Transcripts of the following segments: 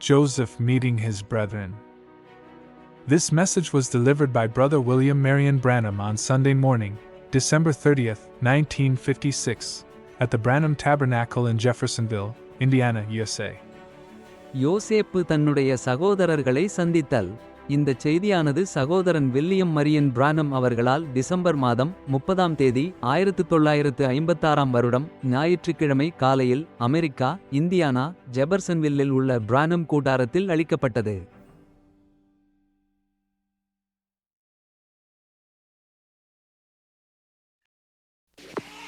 Joseph meeting his brethren. This message was delivered by Brother William Marion Branham on Sunday morning, December 30th, 1956, at the Branham Tabernacle in Jeffersonville, Indiana, USA. யோசேப்பு தன்னுடைய சகோதரர்களை சந்தித்தல். இந்த செய்தியானது சகோதரன் William Marian பிரானம் அவர்களால் December மாதம் 30ஆம் தேதி 1956ஆம் வருடம் ஞாயிற்றுக்கிழமை காலையில் அமெரிக்கா, இந்தியானா, ஜெபர்சன்வில்லில் உள்ள பிரானம் கூடாரத்தில் அளிக்கப்பட்டது.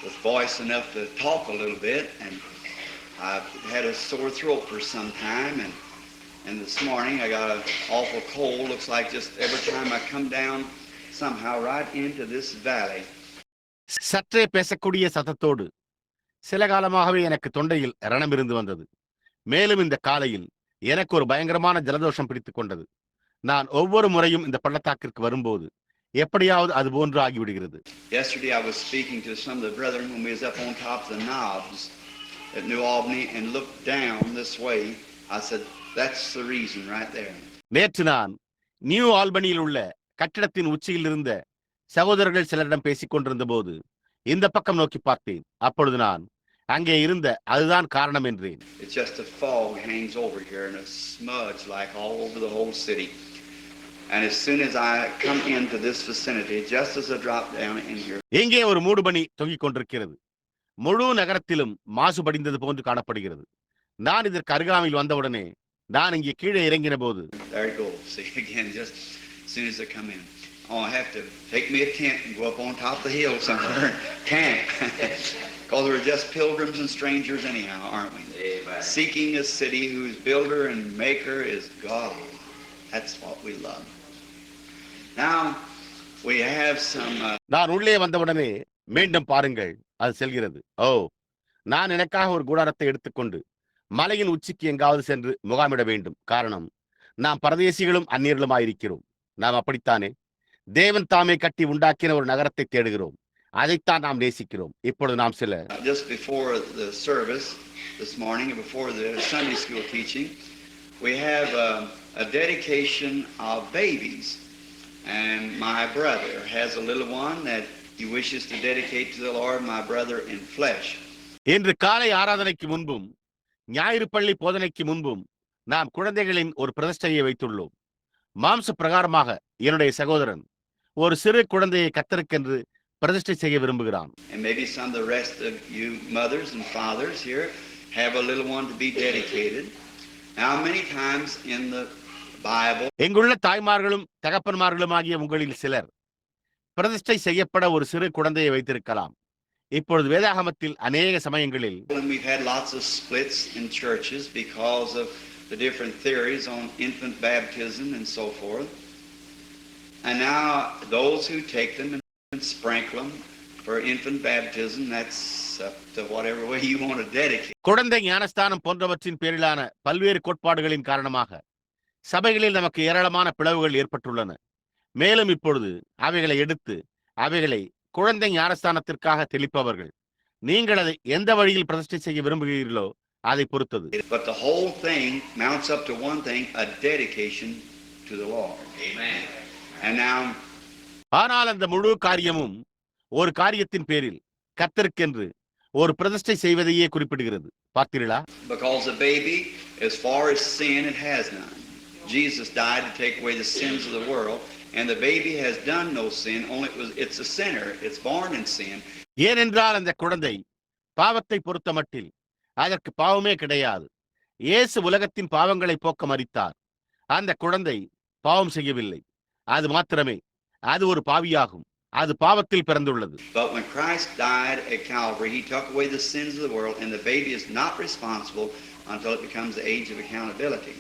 With voice enough to talk a little bit, and I've had a sore throat for some time, and this morning I got an awful cold. Looks like just every time I come down somehow right into this valley. சற்றே பேசக்கூடிய சத்தத்தோடு சில காலமாகவே எனக்கு தொண்டையில் ரணம் இருந்து வந்தது. மேலும் இந்த காலையில் எனக்கு ஒரு பயங்கரமான ஜலதோஷம் பிடித்துக் கொண்டது. நான் ஒவ்வொரு முறையும் இந்த பள்ளத்தாக்கிற்கு வரும்போது எப்படியாவது அது போன்று ஆகிவிடுகிறது. Yesterday I was speaking to some of the brethren when we was up on top of the knobs at New Albany and looked down this way. I said, that's the reason right there. நேற்று நான் new ஆல்பனியில் உள்ள கட்டிடத்தின் உச்சியில் இருந்த சகோதரர்கள் சிலரிடம் பேசிக் கொண்டிருந்த போது இந்த பக்கம் நோக்கி பார்த்தேன். அப்பொழுது நான் அங்கே இருந்த அதுதான் காரணம் என்றேன். It's just a fog hangs over here and a smudge like all over the whole city. And as soon as I come into this vicinity, just as I drop down in here, எங்கே ஒரு மூடுபனி தொங்கிக் கொண்டிருக்கிறது. முழு நகரத்திலும் மாசு படிந்தது போன்று காணப்படுகிறது. நான் இதற்கு அருகாமையில் வந்தவுடனே நான் இங்கே கீழே இறங்கின போது there you go. See again, just as soon as I come in. Oh, I have to take me a tent and go up on top of the hill somewhere. Camp. Because we're just pilgrims and strangers anyhow, aren't we? Amen. Seeking a city whose builder and maker is God. That's what we love. Now, we have some... நான் உள்ளே வந்தவுடனே மீண்டும் பாருங்கள், அது செல்கிறது. ஓ, நான் எனக்காக ஒரு கூடாரத்தை எடுத்துக்கொண்டு மலையின் உச்சிக்கு எங்காவது சென்று முகாமிட வேண்டும். காரணம், நாம் பரதேசிகளும் அந்நியர்களுமாயிருக்கிறோம். நாம் அப்படித்தானே? தேவன் தாமே கட்டி உண்டாக்கின ஒரு நகரத்தை தேடுகிறோம். அதைத்தான் நாம் நேசிக்கிறோம். இப்பொழுது நாம் சில Just before the service this morning, before the Sunday school teaching, we have a dedication of babies. And my brother has a little one that he wishes to dedicate to the Lord, my brother in flesh. இன்று காலை ஆராதனைக்கு முன்பும் ஞாயிறு பள்ளி போதனைக்கு முன்பும் நாம் குழந்தைகளின் ஒரு பிரதிஷ்டையை வைத்துள்ளோம். மாம்ச பிரகாரமாக என்னுடைய சகோதரன் ஒரு சிறு குழந்தையை கர்த்தருக்கென்று பிரதிஷ்டை செய்ய விரும்புகிறான். And maybe some of the rest of you mothers and fathers here have a little one to be dedicated. Now many times in the Bible, எங்குள்ள தாய்மார்களும் தகப்பன்மார்களும் ஆகிய உங்களில் சிலர் பிரதிஷ்டை செய்யப்பட ஒரு சிறு குழந்தையை வைத்திருக்கலாம். இப்பொழுது வேதாகமத்தில் அநேக சமயங்களில் we've had lots of splits in churches because of the different theories on infant baptism and so forth. And now those who take them and sprinkle them for infant baptism, that's up to whatever way you want to dedicate. குழந்தை ஞானஸ்தானம் போன்றவற்றின் பேரிலான பல்வேறு கோட்பாடுகளின் காரணமாக சபைகளில் நமக்கு ஏராளமான பிளவுகள் ஏற்பட்டுள்ளன. மேலும் இப்பொழுது அவைகளை எடுத்து அவைகளை குழந்தை ஞானஸ்தானத்திற்காக தெளிப்பவர்கள். நீங்கள் அதை எந்த வழியில் பிரதிஷ்டை செய்ய விரும்புகிறீர்களோ அதை பொறுத்தது. But the whole thing mounts up to one thing, a dedication to the Lord. Amen. And now, ஆனால் அந்த முழு காரியமும் ஒரு காரியத்தின் பேரில் கர்த்தருக்கென்று ஒரு பிரதிஷ்டை செய்வதையே குறிப்பிடுகிறது. பார்த்தீர்களா? Because the baby, as far as sin, it has none. Jesus died to take away the sins of the world, and the baby has done no sin, only it's a sinner, it's born in sin. ஏனென்றால் அந்த குழந்தை பாவத்தை பொறுத்த மட்டில் அதற்கு பாவமே கிடையாது. இயேசு உலகத்தின் பாவங்களை போக்க மரித்தார். அந்த குழந்தை பாவம் செய்யவில்லை. அது மாத்திரமே, அது ஒரு பாவியாகும். அது பாவத்தில் பிறந்துள்ளது. But when Christ died at Calvary, he took away the sins of the world, and the baby is not responsible until it becomes the age of accountability.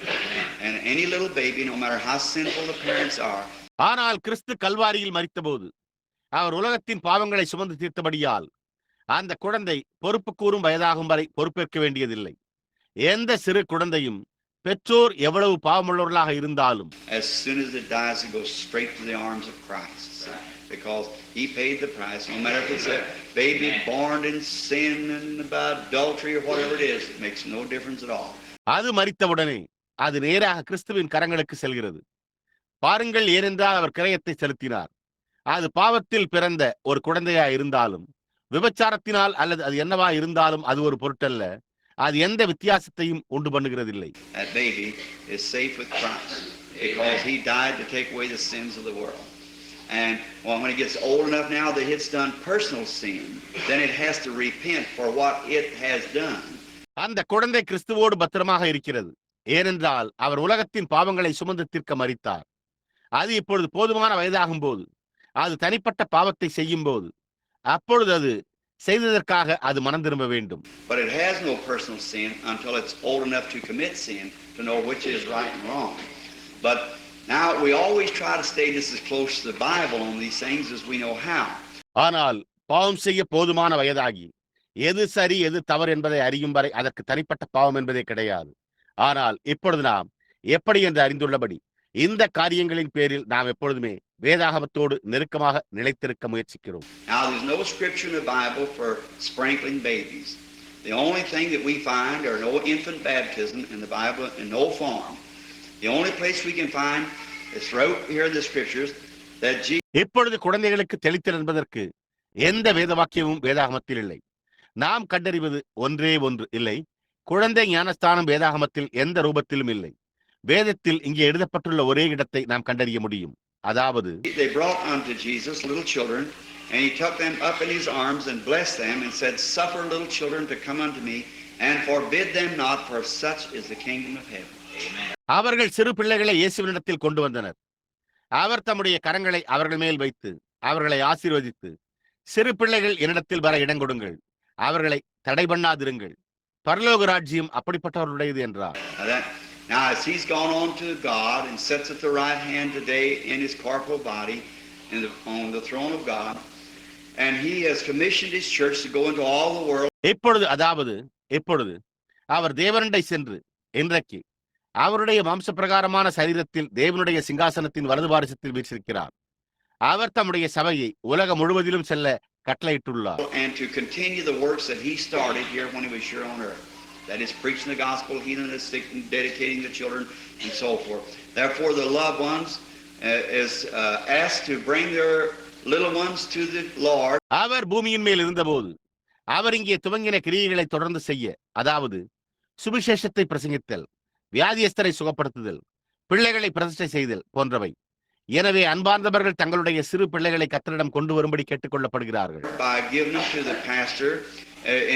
And any little baby, no matter how sinful the parents are, ஆனால் கிறிஸ்து கல்வாரியில் மரித்தபோது அவர் உலகத்தின் பாவங்களை சுமந்து தீர்த்தபடியால் அந்த குழந்தை பொறுப்பு கூறும் வயதாகும் வரை பொறுப்பேற்க வேண்டியதில்லை. எந்த சிறு குழந்தையும் பெற்றோர் எவ்வளவு பாவமுள்ளவர்களாக இருந்தாலும் as soon as it dies, it goes straight to the arms of Christ. Because he paid the price. No matter if it's a baby born in sin and by adultery or whatever it is, it makes no difference at all. அது மரித்தவுடனே அது நேராக கிறிஸ்துவின் கரங்களுக்கு செல்கிறது. பாருங்கள், ஏனென்றால் அவர் கிரயத்தை செலுத்தினார். அது பாவத்தில் பிறந்த ஒரு குழந்தையா இருந்தாலும், விபச்சாரத்தினால் அல்லது அது என்னவா இருந்தாலும் அது ஒரு பொருட்டல்ல. அது எந்த வித்தியாசத்தையும் உண்டு பண்ணுகிறதில்லை. That baby is safe with Christ because he died to take away the sins of the world. And when it gets old enough now that it's done personal sin, then it has to repent for what it has done. அந்த குழந்தை கிறிஸ்துவோடு பத்திரமாக இருக்கிறது, ஏனென்றால் அவர் உலகத்தின் பாவங்களை சுமந்து தீர்க்க மரித்தார். அது இப்பொழுது போதுமான வயதாகும் போது, அது தனிப்பட்ட பாவத்தை செய்யும் போது, அப்பொழுது அது செய்ததற்காக அது மனம் திரும்ப வேண்டும். But it has no personal sin until it's old enough to commit sin to know which is right and wrong. But now we always try to stay just as close to the Bible on these things as we know how. ஆனால் பாவம் செய்ய போதுமான வயதாகி எது சரி எது தவறு என்பதை அறியும் வரை அதற்கு தனிப்பட்ட பாவம் என்பதே கிடையாது. ஆனால் இப்பொழுது நாம் எப்படி என்று அறிந்துள்ளபடி இந்த காரியங்களின் பேரில் நாம் எப்பொழுதுமே வேதாகமத்தோடு நெருக்கமாக நிலைத்திருக்க முயற்சிக்கிறோம். Now there's no scripture in the Bible for sprinkling babies. The only thing that we find are no infant baptism in the Bible in no form. The only place we can find is right here in the scriptures that Jesus. இப்பொழுது குழந்தைகளுக்கு தெளித்தல் என்பதற்கு எந்த வேத வாக்கியமும் வேதாகமத்தில் இல்லை. நாம் கண்டறிவது ஒன்றே ஒன்று இல்லை. குழந்தை ஞானஸ்தானம் வேதாகமத்தில் எந்த ரூபத்திலும் இல்லை. வேதத்தில் இங்கே எழுதப்பட்டுள்ள ஒரே இடத்தை நாம் கண்டறிய முடியும். அதாவது They brought unto Jesus little children, and he took them up in his arms and blessed them and said, Suffer little children to come unto me, and forbid them not, for such is the kingdom of heaven. அவர்கள் சிறு பிள்ளைகளை இயேசுவினிடத்தில் கொண்டு வந்தனர். அவர் தம்முடைய கரங்களை அவர்கள் மேல் வைத்து அவர்களை ஆசீர்வதித்து, சிறு பிள்ளைகள் என்னிடத்தில் வர இடங்கொடுங்கள், அவர்களை தடை பண்ணாதிருங்கள், பரலோக ராஜ்யம் அப்படிப்பட்டவர்களுடையது என்றார். Now, as he's gone on to God and sits at the right hand today in his corporal body on the throne of God, and he has commissioned his church to go into all the world. இப்பொழுது அவர் தேவனண்டை சென்று இன்றைக்கு அவருடைய மாம்ச பிரகாரமான சரீரத்தில் தேவனுடைய சிங்காசனத்தின் வலது பாரிசத்தில் வீற்றிருக்கிறார். அவர் தம்முடைய சபையை உலகம் முழுவதிலும் செல்ல கட்டளையிட்டுள்ளார். And to continue the works that he started here when he was here on earth. That is preaching the gospel, healing the sick, and dedicating the children, and so forth. Therefore, the loved ones is asked to bring their little ones to the Lord. அவர் பூமியின் மேல் இருந்தபோது அவர் இங்கே துவங்கின கிரியைகளை தொடர்ந்து செய்ய, அதாவது சுவிசேஷத்தை பிரசங்கித்தல், வியாதியஸ்தரை சுகப்படுத்துதல், பிள்ளைகளை பிரதிஷ்டை செய்தல் போன்றவை. எனவே அன்பார்ந்தவர்கள் தங்களுடைய சிறு பிள்ளைகளை கர்த்தரிடம் கொண்டு வரும்படி கேட்டுக் கொள்ளப்படுகிறார்கள். By giving them to the pastor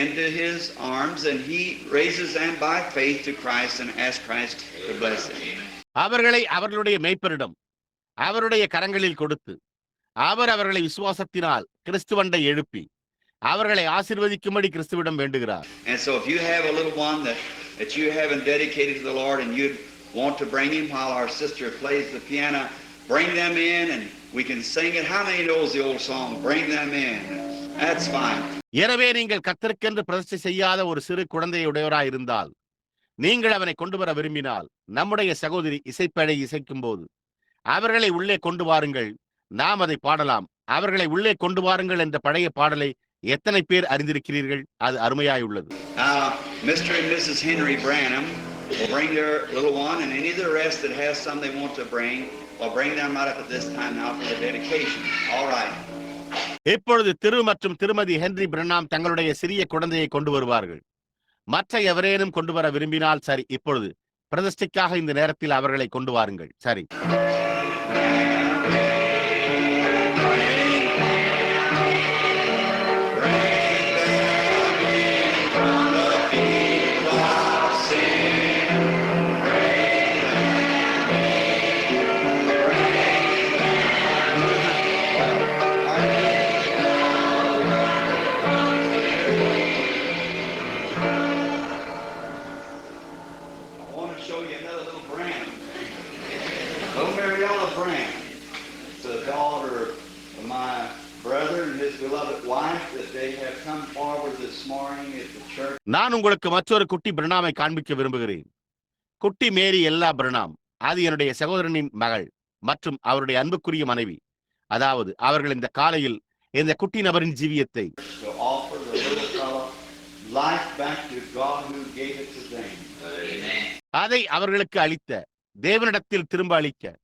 into his arms, and he raises them by faith to Christ and asks Christ to bless them. அவர்களை அவர்களுடைய மேய்ப்பரிடம் அவருடைய கரங்களில் கொடுத்து அவர் அவர்களை விசுவாசத்தினால் கிறிஸ்துவண்டை எழுப்பி அவர்களை ஆசீர்வதிக்கும்படி கிறிஸ்துவிடம் வேண்டுகிறார். And so if you have a little one that you haven't dedicated to the Lord and you want to bring him while our sister plays the piano, bring them in and we can sing it. How many knows the old song, Bring Them In? That's fine. எனவே நீங்கள் கர்த்தருக்கென்று பிரதிஷ்டை செய்யாத ஒரு சிறு குழந்தையுடையவராய் இருந்தால் நீங்கள் அவனை கொண்டு வர விரும்பினால் நம்முடைய சகோதரி இசைப்பேழை இசைக்கும் போது அவர்களை உள்ளே கொண்டு வாருங்கள், நாம் அதை பாடலாம். அவர்களை உள்ளே கொண்டு வாருங்கள் என்ற பழைய பாடலை எத்தனை பேர் அறிந்திருக்கிறீர்கள்? அது அருமையாய் உள்ளது. Mr. and Mrs. Henry Branham will bring their little one, and any of the rest that has some they want to bring, will bring them right up at this time now for the dedication. All right. இப்பொழுது திரு மற்றும் திருமதி Henry பிரண்ணாம் தங்களுடைய சிறிய குழந்தையை கொண்டு வருவார்கள். மற்ற எவரேனும் கொண்டு வர விரும்பினால் சரி, இப்பொழுது பிரதிஷ்டைக்காக இந்த நேரத்தில் அவர்களை கொண்டு வாருங்கள். சரி. நான் உங்களுக்கு மற்றொரு குட்டி பிரணாமை காண்பிக்க விரும்புகிறேன். குட்டி மேரி எல்லா பிரணாம், அது என்னுடைய சகோதரனின் மகள் மற்றும் அவருடைய அன்புக்குரிய மனைவி. அதாவது அவர்கள் இந்த காலையில் இந்த குட்டி நபரின் ஜீவியத்தை அதை அவர்களுக்கு அளித்த தேவனிடத்தில் திரும்ப அளிக்க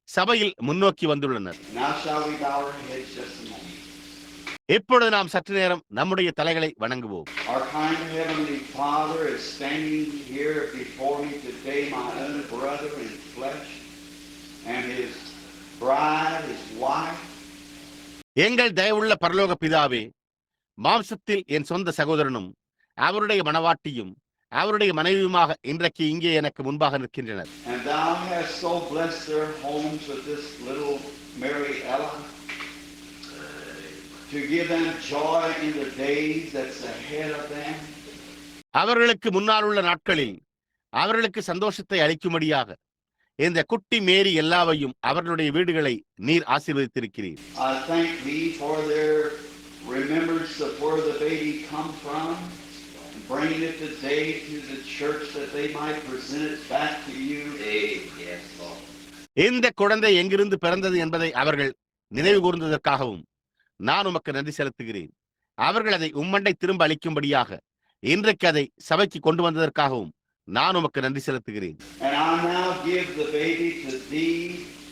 சபையில் முன்னோக்கி வந்துள்ளனர். Now shall we bow our heads just a moment. இப்பொழுது நாம் சற்று நேரம் நம்முடைய தலைகளை வணங்குவோம். Our kind Heavenly Father is standing here before me today, my own brother in flesh, and his bride, his wife. எங்கள் தயவுள்ள பரலோக பிதாவே, மாம்சத்தில் என் சொந்த சகோதரனும் அவருடைய மனவாட்டியும் அவருடைய மனைவியுமாக இன்றைக்கு இங்கே எனக்கு முன்பாக நிற்கின்றனர். And thou hast so blessed their homes with this little Mary Ella, to give them joy in the days that's ahead of them. அவர்களுக்கு முன்னால் உள்ள நாட்களில் அவர்களுக்கு சந்தோஷத்தை அளிக்கும்படியாக இந்த குட்டி மேரி எல்லாவையும் அவர்களுடைய வீடுகளை நீர் ஆசீர்வதித்திருக்கிறீர். I thank thee for their remembrance of where the baby come from, and bringing it today to the church that they might present it back to you. Yes, Lord. இந்த குழந்தை எங்கிருந்து பிறந்தது என்பதை அவர்கள் நினைவு கூர்ந்ததற்காகவும் நான் உமக்கு நன்றி செலுத்துகிறேன். அவர்கள் அதை உம்மண்டை திரும்ப அளிக்கும்படியாக இன்றைக்கு அதை சபைக்கு கொண்டு வந்ததற்காகவும் நான் உமக்கு நன்றி செலுத்துகிறேன். And I now give the baby to thee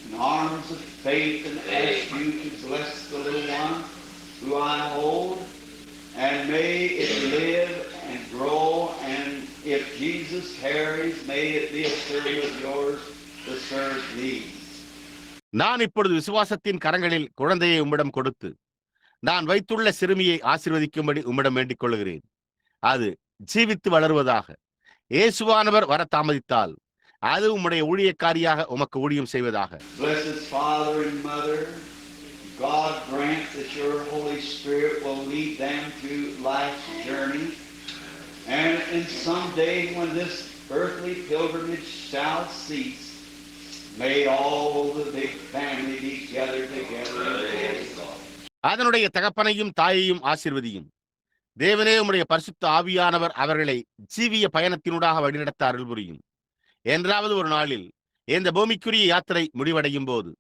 in arms of faith and ask you to bless the little one who I hold, and may it live and grow, and if Jesus tarries, may it be a servant of yours to serve thee. நான் இப்பொழுது விசுவாசத்தின் கரங்களில் குழந்தையை உம்மிடம் கொடுத்து நான் வைத்துள்ள சிறுமியை ஆசீர்வதிக்கும்படி உம்மிடம் வேண்டிக் கொள்கிறேன். அது ஜீவித்து வளருவதாக. இயேசுவானவர் வர தாமதித்தால் அது உம்முடைய ஊழியக்காரியாக உமக்கு ஊழியம் செய்வதாக. Blessed Father and Mother, God grant that your Holy Spirit will lead them through life's journey, and in some day when this earthly pilgrimage shall cease, may all the big family be gathered together. அதனுடைய தகப்பனையும் தாயையும் ஆசீர்வதியும். தேவனே, உம்முடைய பரிசுத்த ஆவியானவர் அவர்களை ஜீவிய பயணத்தினூடாக வழிநடத்த அருள் புரியும். என்றாவது ஒரு நாளில் இந்த பூமிக்குரிய யாத்திரை முடிவடையும் போது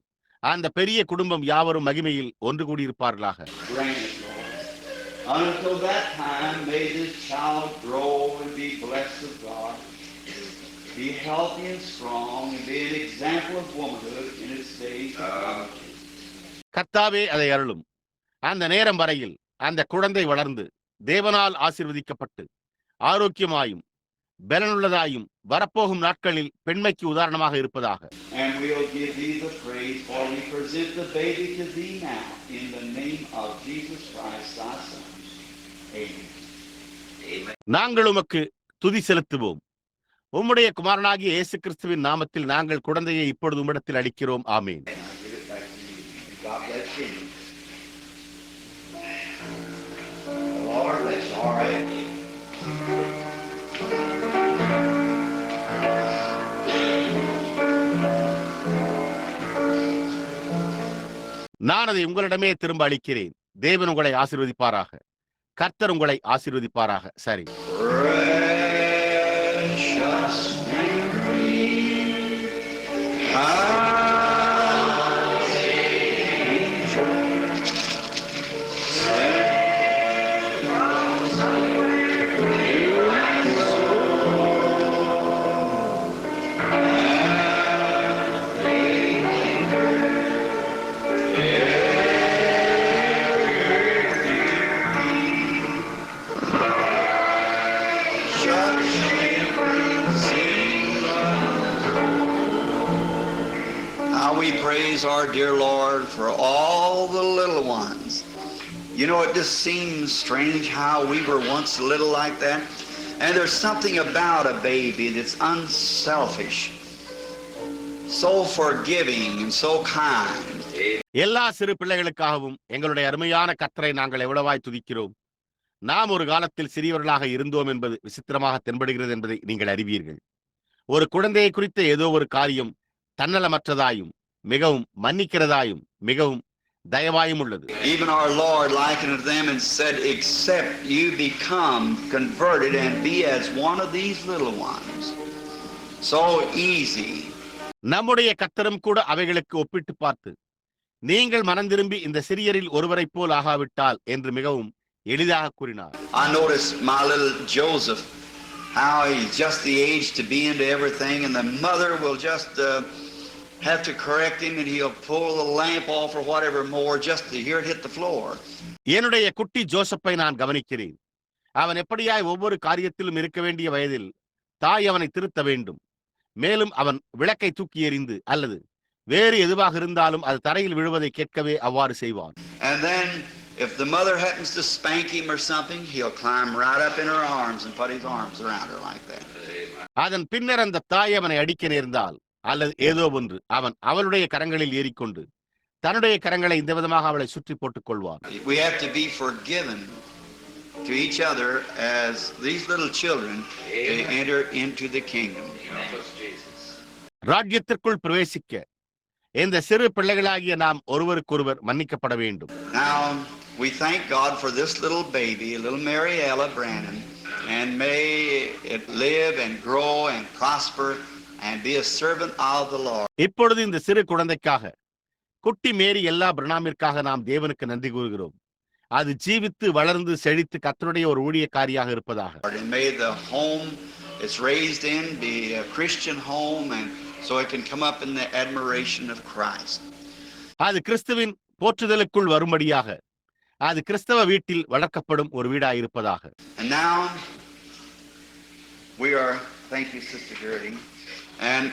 அந்த பெரிய குடும்பம் யாவரும் மகிமையில் ஒன்று கூடியிருப்பார்களாக. Until that time, may this child grow and be blessed of God, be healthy and strong, and be an example of womanhood in its days. கர்த்தாவே, அதை அருளும். அந்த நேரம் வரையில் அந்த குழந்தை வளர்ந்து தேவனால் ஆசீர்வதிக்கப்பட்டு ஆரோக்கியமாயும் பலனுள்ளதாயும் வரப்போகும் நாட்களில் பெண்மைக்கு உதாரணமாக இருப்பதாக. And we'll give thee the praise, for we present the baby to thee now, in the name of Jesus Christ, thy Son. Amen. நாங்கள் உமக்கு துதி செலுத்துவோம். உம்முடைய குமாரனாகிய இயேசு கிறிஸ்துவின் நாமத்தில் நாங்கள் குழந்தையை இப்பொழுது உம்மிடத்தில் அளிக்கிறோம். ஆமீன். God bless you. Lord, that's all right. நான் அதை உங்களிடமே திரும்ப அளிக்கிறேன். தேவன் உங்களை ஆசீர்வதிப்பாராக. கர்த்தர் உங்களை ஆசீர்வதிப்பாராக. சரி. We praise our dear Lord for all the little ones. You know, it just seems strange how we were once little like that. And there's something about a baby that's unselfish, so forgiving and so kind. எல்லா சிறு பிள்ளைகளுக்காகவும் எங்களுடைய அருமையான கர்த்தரை நாங்கள் எவ்வளவாய் துதிக்கிறோம். நாம் ஒரு காலத்தில் சிறியவர்களாக இருந்தோம் என்பது விசித்திரமாக தென்படுகிறது என்பதை நீங்கள் அறிவீர்கள். ஒரு குழந்தையை குறித்த ஏதோ ஒரு காரியம் தன்னலமற்றதாயும் மிகவும் மன்னிக்கிறதாயும் மிகவும் தயவாயும் உள்ளது. Even our Lord likened to them and said, except you become converted and be as one of these little ones. So easy. நம்முடைய கர்த்தரும் கூட அவைகளுக்கு ஒப்பிட்டு பார்த்து, நீங்கள் மனம் திரும்பி இந்த சிறியரில் ஒருவரை போல் ஆகாவிட்டால் என்று மிகவும் எளிதாக கூறினார். I noticed my little Joseph how he's just the age to be into everything, and the mother will just have to correct him, and he'll pull the lamp off or whatever more just to hear it hit the floor. என்னுடைய குட்டி ஜோசப்பை நான் கவனிக்கிறேன். அவன் எப்படியாய் ஒவ்வொரு காரியத்திலும் இருக்க வேண்டிய வயதில் தாய் அவனை திருத்த வேண்டும். மேலும் அவன் விளக்கை தூக்கி எறிந்து அல்லது வேறு எதுவாக இருந்தாலும் அது தரையில் விழுவதை கேட்கவே அவ்வாறு செய்வான். And then if the mother happens to spank him or something, he'll climb right up in her arms and put his arms around her like that. அதன் பின்னர் அந்த தாய் அவனை அடிக்க நேர்ந்தால் அல்லது ஏதோ ஒன்று அவன் அவளுடைய கரங்களில் ஏறிக்கொண்டு தன்னுடைய கரங்களை இந்த விதமாக அவளை சுற்றி போட்டுக் கொள்வான். We have to be forgiven to each other as these little children to enter into the kingdom. ராஜ்யத்திற்குள் பிரவேசிக்க இந்த சிறு பிள்ளைகளாகிய நாம் ஒருவருக்கொருவர் மன்னிக்கப்பட வேண்டும். Now we thank God for this little baby, little Mariella Branham, and may it live and grow and prosper and be a servant of the Lord. இப்பொழுது இந்த சிறு குழந்தைக்காக குட்டி மேரி எல்லா பிரணாமிற்காக நாம் தேவனுக்கு நன்றி கூறுகிறோம். அது ஜீவித்து வளர்ந்து செழித்து கர்த்தருடைய ஒரு ஊழியக்காரியாக இருப்பதாக. And may the home it's raised in be a Christian home, and so it can come up in the admiration of Christ. அது கிறிஸ்துவின் போற்றுதலுக்குள் வரும்படியாக அது கிறிஸ்தவ வீட்டில் வளர்க்கப்படும் ஒரு வீடாக இருப்பதாக. And now we are, thank you Sister Gertie, and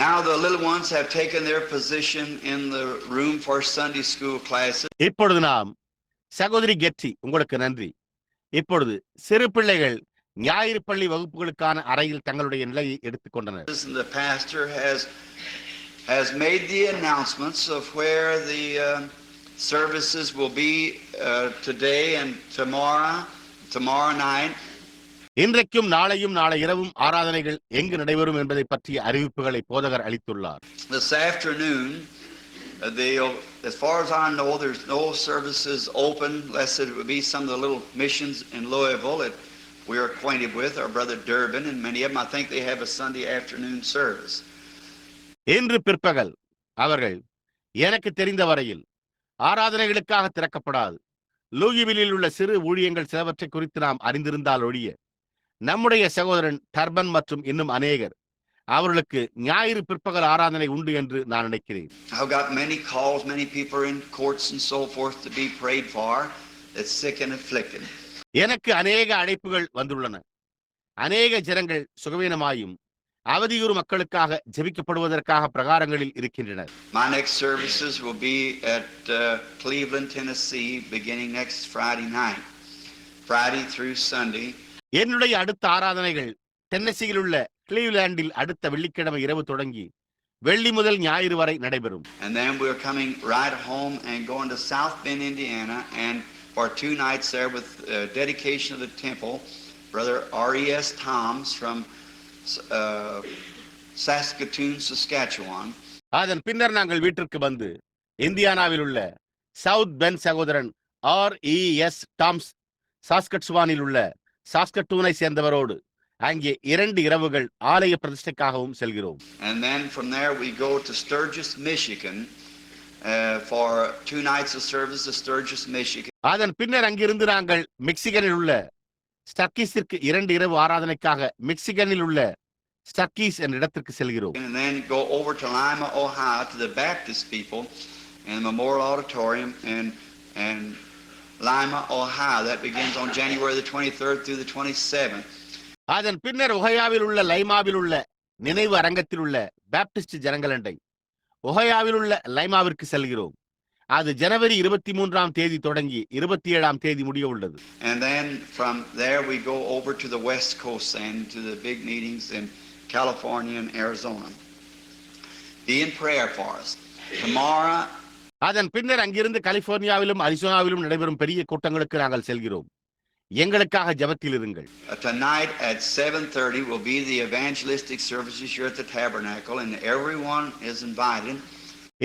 now the little ones have taken their position in the room for Sunday school classes. இப்பொழுது நாம் சகோதரி கெட்டி உங்களுக்கு நன்றி. இப்பொழுது சிறு பிள்ளைகள் ஞாயிறு பள்ளி வகுப்புகளுக்கான அறையில் தங்களுடைய நிலையை எடுத்துக்கொண்டனர். The pastor has made the announcements of where the services will be today and tomorrow night. இன்றைக்கும் நாளையும் நாளை இரவும் ஆராதனைகள் எங்கு நடைபெறும் என்பதை பற்றிய அறிவிப்புகளை போதகர் அளித்துள்ளார். This afternoon, as far as I know, there's no services open, unless it would be some of the little missions in Louisville that we are acquainted with, our brother Durbin, and many of them, I think they have a Sunday afternoon service. இன்று பிற்பகல் அவர்கள் எனக்கு தெரிந்த வரையில் ஆராதனைகளுக்காக திறக்கப்படாது. லூயிவிலில் உள்ள சிறு ஊழியங்கள் சிலவற்றை குறித்து நாம் அறிந்திருந்தால் ஒழிய நம்முடைய சகோதரன் டர்பன் மற்றும் இன்னும் அநேகர் அவர்களுக்கு ஞாயிறு பிற்பகல் ஆராதனை உண்டு என்று நான் நினைக்கிறேன். I've got many calls, many people in courts and so forth to be prayed for, that's sick and afflicted. எனக்கு அநேக அழைப்புகள் வந்துள்ளன. அநேக ஜனங்கள் சுகவீனமாயும் அவதியுறு மக்களுக்காக ஜெபிக்கப்படுவதற்காக பிரகாரங்களில் இருக்கின்றனர். My next services will be at Cleveland, Tennessee, beginning next Friday night, Friday through Sunday. என்னுடைய அடுத்த ஆராதனைகள் டென்னசியில் உள்ள கிளீவ்லாண்டில் அடுத்த வெள்ளிக்கிழமை இரவு தொடங்கி வெள்ளி முதல் ஞாயிறு வரை நடைபெறும். And then we're coming right home and going to South Bend, Indiana, and for 2 nights there with dedication of the temple, Brother R.E.S. Toms from Saskatoon, Saskatchewan. அதன் பின்னர் நாங்கள் வீட்டிற்கு வந்து இந்தியானாவில் உள்ள சவுத் பென் சகோதரன் R.E.S. டாம்ஸ் சாஸ்கட்சுவானில் உள்ள சாஸ்கட்டூனை சேர்ந்தவரோடு அங்கே 2 இரவுகள் ஆலய பிரதிஷ்டைக்காகவும் செல்கிறோம். And then from there we go to Sturgis, Michigan for 2 nights of service to Sturgis, Michigan. அதன் பின்னர் அங்கிருந்து நாங்கள் மெக்சிகனில் உள்ள ஸ்டர்கீஸிற்கு 2 இரவு ஆராதனைக்காக மெக்சிகனில் உள்ள ஸ்டர்கீஸ் என்ற இடத்திற்கு செல்கிறோம். And then go over to Lima, Ohio to the Baptist people in the Memorial Auditorium and Lima, Ohio. That begins on January the 23rd through the 27th. அதன் பின்னர் ஒஹையாவில் உள்ள லைமாவில் உள்ள நினைவு அரங்கத்தில் உள்ள பாப்டிஸ்ட் ஜனங்களண்டை ஒஹையாவில் உள்ள லைமாவிற்கு செல்கிறோம். அது ஜனவரி 23ஆம் தேதி தொடங்கி 27ஆம் தேதி முடிய உள்ளது. And then from there we go over to the West Coast and to the big meetings in California and Arizona. Be in prayer for us. Tomorrow. அதன் பின்னர் அங்கிருந்து கலிபோர்னியாவிலும் அரிசோனாவிலும் நடைபெறும் பெரிய கூட்டங்களுக்கு நாங்கள் செல்கிறோம். எங்களுக்காக ஜெபத்தில் இருங்கள். Tonight at 7:30 will be the evangelistic services here at the Tabernacle, and everyone is invited.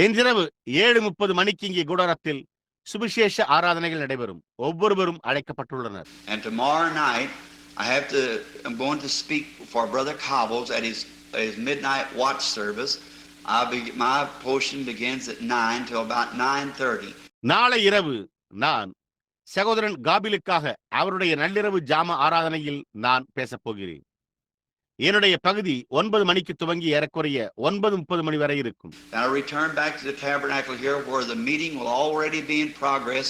இன்றிரவு 7:30 மணிக்கு இங்கே கூடாரத்தில் சுவிசேஷ ஆராதனைகள் நடைபெறும். ஒவ்வொருவரும் அழைக்கப்பட்டுள்ளனர். And tomorrow night I'm going to speak for Brother Cobbles at his midnight watch service. My portion begins at 9 till about 9:30. நாளை இரவு நான் சகோதரன் காபிலுக்காக அவருடைய நள்ளிரவு ஜாம ஆராதனையில் நான் பேசப் போகிறேன். என்னுடைய பகுதி 9 மணிக்கு துவங்கி ஏறக்குறைய 9:30 மணி வரை இருக்கும். Then I return back to the tabernacle here where the meeting will already be in progress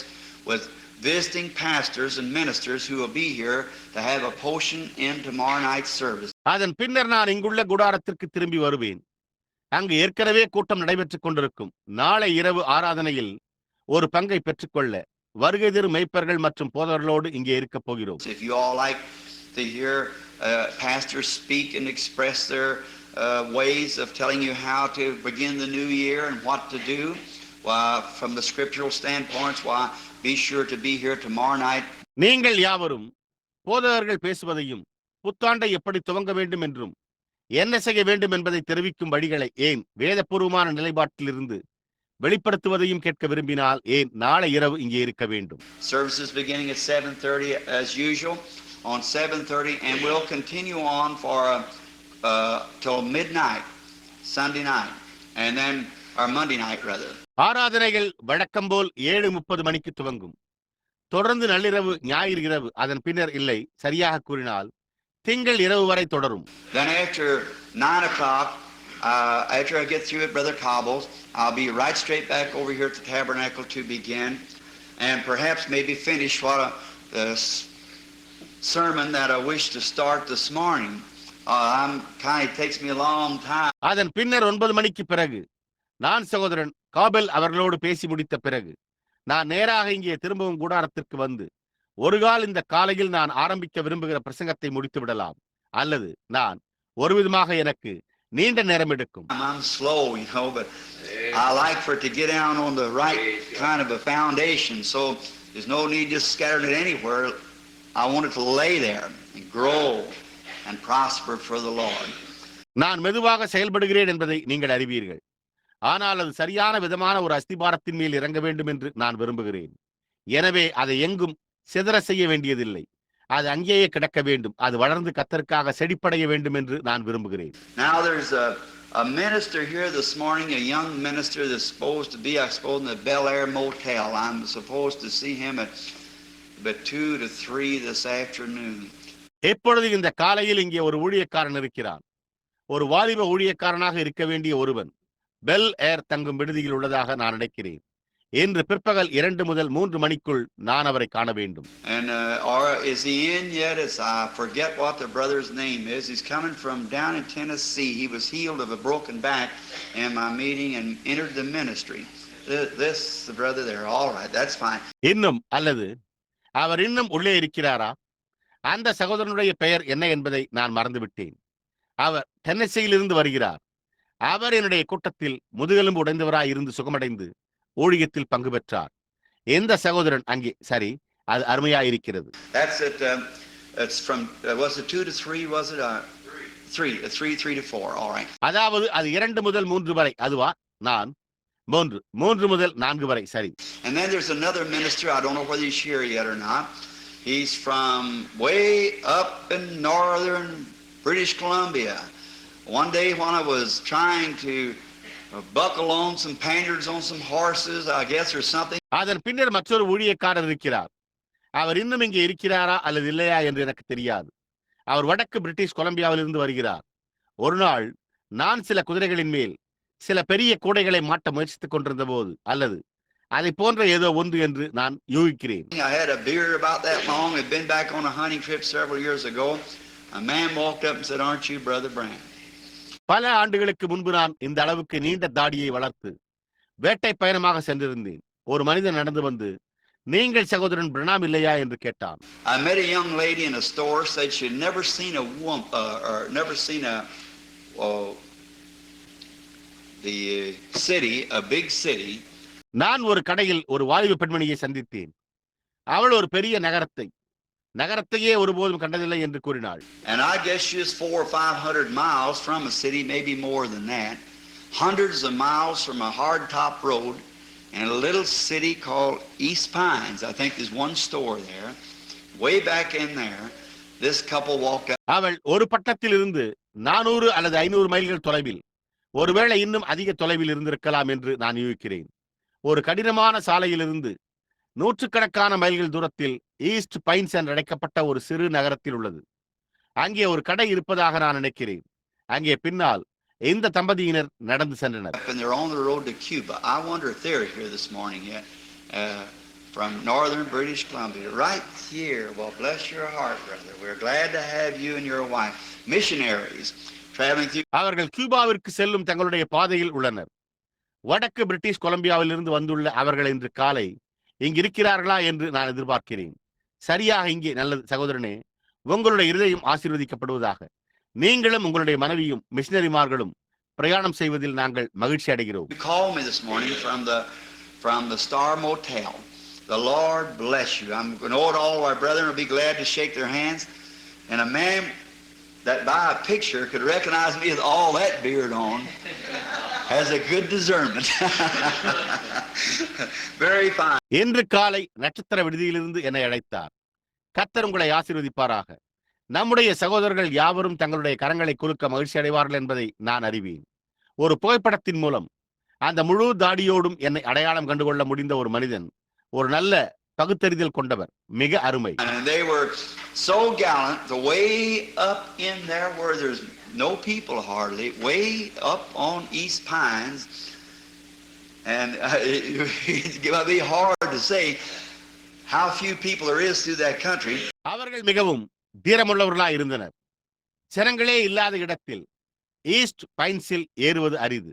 with visiting pastors and ministers who will be here to have a portion in tomorrow night's service. அதன் பின்னர் நான் இங்குள்ள குடாரத்திற்கு திரும்பி வருவேன். அங்கு ஏற்கனவே கூட்டம் நடைபெற்றுக் கொண்டிருக்கும் நாளை இரவு ஆராதனையில் ஒரு பங்கை பெற்றுக்கொள்ள வருகை தரும் மேய்ப்பர்கள் மற்றும் போதகர்களோடு இங்கே இருக்கப் போகிறோம். If you all like to hear pastors speak and express their ways of telling you how to begin the new year and what to do from the scriptural standpoints, be sure to be here tomorrow night. நீங்கள் யாவரும் போதகர்கள் பேசுவதையும் புத்தாண்டை எப்படி துவங்க வேண்டும் என்றும் என்ன செய்ய வேண்டும் என்பதை தெரிவிக்கும் வழிகளை ஏன் வேதபூர்வமான நிலைப்பாட்டிலிருந்து வெளிப்படுத்துவதையும் கேட்க விரும்பினால் ஏன் நாளை இரவு இங்கே இருக்க வேண்டும். Services beginning at 7:30 as usual on 7:30 and we'll continue on for till midnight Sunday night and then or Monday night rather. ஆராதனைகள் வழக்கம் போல் 7:30 மணிக்கு துவங்கும். தொடர்ந்து நள்ளிரவு ஞாயிறு இரவு அதன் பின்னர் இல்லை, சரியாக கூறினால் திங்கள் இரவு வரை தொடரும். Then after 9 o'clock after I get through at Brother Cobble's, I'll be right straight back over here at the tabernacle to begin and perhaps maybe finish the sermon that I wish to start this morning. It takes me a long time. அதன் பின்னர் 9 மணிக்கு பிறகு நான் சகோதரன் காபெல் அவர்களோடு பேசி முடித்த பிறகு நான் நேராக இங்கே திரும்பவும் கூடாரத்திற்கு வந்து ஒருகால் இந்த காலையில் நான் ஆரம்பிக்க விரும்புகிற பிரசங்கத்தை முடித்து விடலாம், அல்லது நான் ஒருவிதமாக எனக்கு நீண்ட நேரம் எடுக்கும். I'm slow, but I like for it to get down on the right kind of a foundation, so there's no need just scattering it anywhere. I want it to lay there and grow and prosper for the Lord. நான் மெதுவாக செயல்படுகிறேன் என்பதை நீங்கள் அறிவீர்கள், ஆனால் அது சரியான விதமான ஒரு அஸ்திபாரத்தின் மேல் இறங்க வேண்டும் என்று நான் விரும்புகிறேன். எனவே அதை எங்கும் சிதற செய்ய வேண்டியதில்லை, அது அங்கேயே கிடக்க வேண்டும், அது வளர்ந்து கர்த்தருக்காக செழிப்படைய வேண்டும் என்று நான் விரும்புகிறேன். Now there's a minister here this morning, a young minister that's supposed to be, I suppose, in the Bel Air Motel. I'm supposed to see him at 2 to 3 this afternoon. எப்பொழுது இந்த காலையில் இங்கே ஒரு ஊழியக்காரன் இருக்கிறான், ஒரு வாலிப ஊழியக்காரனாக இருக்க வேண்டிய ஒருவன் பெல் ஏர் தங்கும் விடுதியில் உள்ளதாக நான் நினைக்கிறேன். இன்று பிற்பகல் 2 முதல் 3 மணிக்குள் நான் அவரை காண வேண்டும். And or is he in yet? I forget what the brother's name is. He's coming from down in Tennessee. He was healed of a broken back in my meeting and entered the ministry. This the brother there. All right, that's fine. இன்னும் அல்லது அவர் இன்னும் உள்ளே இருக்கிறாரா? அந்த சகோதரனுடைய பெயர் என்ன என்பதை நான் மறந்துவிட்டேன். அவர் டென்னசியிலிருந்து வருகிறார். அவர் என்னுடைய கூட்டத்தில் முதுகெலும்பு உடைந்தவராய் இருந்து சுகமடைந்து ஊழியத்தில் பங்கு பெற்றார். எந்த சகோதரன் அங்கே? சரி, அது அருமையாயிருக்கிறது. That's it. It's from was it 2 to 3? Was it 3 to 4? All right. அதாவது அது 2 முதல் 3 வரை. அதுவா? நான் 3 முதல் 4 வரை. சரி. And then there's another minister. I don't know whether he's here yet or not. He's from way up in northern British Columbia. One day when I was trying to buckle on some painters on some horses, I guess, or something. அதன் பின்னர் மற்றொரு ஊழியக்காரர் இருக்கிறார். அவர் இன்னும் இங்கே இருக்கிறாரா அல்லது இல்லையா என்று எனக்கு தெரியாது. அவர் வடக்கு பிரிட்டிஷ் கொலம்பியாவிலிருந்து வருகிறார். ஒரு நாள் நான் சில குதிரைகளின் மேல் சில பெரிய கூடைகளை மாட்ட முயற்சித்துக் கொண்டிருந்த போது, அல்லது அதை போன்ற ஏதோ ஒன்று என்று நான் யூகிக்கிறேன். I had a beard about that long. I'd been back on a hunting trip several years ago. A man walked up and said, "Aren't you Brother Branham?" பல ஆண்டுகளுக்கு முன்பு நான் இந்த அளவுக்கு நீண்ட தாடியை வளர்த்து வேட்டை பயணமாக சென்றிருந்தேன். ஒரு மனிதன் நடந்து வந்து, நீங்கள் சகோதரன் பிரணாம் இல்லையா என்று கேட்டான். I met a young lady in a store said she'd never seen a woman or never seen the city, a big city. நான் ஒரு கடையில் ஒரு வாலிப பெண்மணியை சந்தித்தேன். அவள் ஒரு பெரிய நகரத்தையே ஒருபோதும் கண்டதில்லை என்று கூறினாள். And I guess she was 400 or 500 miles from a city, maybe more than that. Hundreds of miles from a hard-top road in a little city called East Pines. I think there's one store there. Way back in there, this couple walked up. அவள் ஒரு பட்டணத்தில் இருந்து 400 அல்லது 500 மைல்கள் தொலைவில், ஒருவேளை இன்னும் அதிக தொலைவில் இருந்திருக்கலாம் என்று நான் யூகிக்கிறேன், ஒரு கடினமான சாலையிலிருந்து நூற்றுக்கணக்கான மைல்கள் தூரத்தில் ஈஸ்ட் பைன்ஸ் என்று அழைக்கப்பட்ட ஒரு சிறு நகரத்தில் உள்ளது. அங்கே ஒரு கடை இருப்பதாக நான் நினைக்கிறேன். அங்கே பின்னால் இந்த தம்பதியினர் நடந்து சென்றனர். From northern British Columbia, right here. Well, bless your heart, brother. We're glad to have you and your wife, missionaries, traveling through. அவர்கள் கியூபாவிற்கு செல்லும் தங்களுடைய பாதையில் உள்ளனர். வடக்கு பிரிட்டிஷ் கொலம்பியாவில் இருந்து வந்துள்ள அவர்கள் இன்று காலை இங்கு இருக்கிறார்களா என்று நான் எதிர்பார்க்கிறேன். சரியாக இங்கே. நல்லது சகோதரனே, உங்களுடைய இருதயம் ஆசீர்வதிக்கப்படுவதாக. நீங்களும் உங்களுடைய மனைவியும் மிஷனரிமார்களும் பிரயாணம் செய்வதில் நாங்கள் மகிழ்ச்சி அடைகிறோம். You called me this morning from the Star Motel. The Lord bless you. I'm going to know all of our brethren will be glad to shake their hands. And a man that by a picture could recognize me with all that beard on has a good discernment. Very fine. இன்று காலை நட்சத்திர விடுதியிலிருந்து என்னை அழைத்தார். கர்த்தர் உங்களை ஆசீர்வதிப்பாராக. நம்முடைய சகோதரர்கள் யாவரும் தங்களுடைய கரங்களை குலுக்க மகிழ்ச்சி அடைவார்கள் என்பதை நான் அறிவேன். ஒரு புகைப்படத்தின் மூலம் அந்த முழு தாடியோடும் என்னை அடையாளம் கண்டுகொள்ள முடிந்த ஒரு மனிதன், ஒரு நல்ல பகுத்தறிதல் கொண்டவர். மிக அருமை. And they were so gallant, the way up in there where there's no people hardly, way up on East Pines, and it's going to be hard to say how few people there is through that country. அவர்கள் மிகவும் தீரமுள்ளவர்களாய் இருந்தனர். ஜனங்களே இல்லாத இடத்தில் east பைன்ஸில் ஏறுவது அரிது.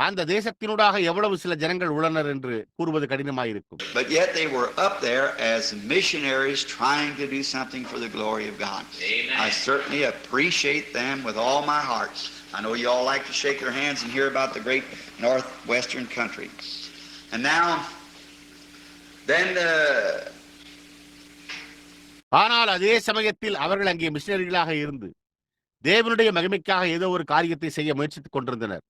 அந்த தேசத்தினூடாக எவ்வளவு சில ஜனங்கள் உள்ளனர் என்று கூறுவது கடினமாயிருக்கும். But yet they were up there as missionaries trying to do something for the glory of God. Amen. I certainly appreciate them with all my heart. I know you all like to shake your hands and hear about the great northwestern country. And now then ஆனால் அதே சமயத்தில் அவர்கள் அங்கே மிஷனரிகளாக இருந்து தேவனுடைய மகிமைக்காக ஏதோ ஒரு காரியத்தை செய்ய முயற்சித்துக் கொண்டிருந்தனர்.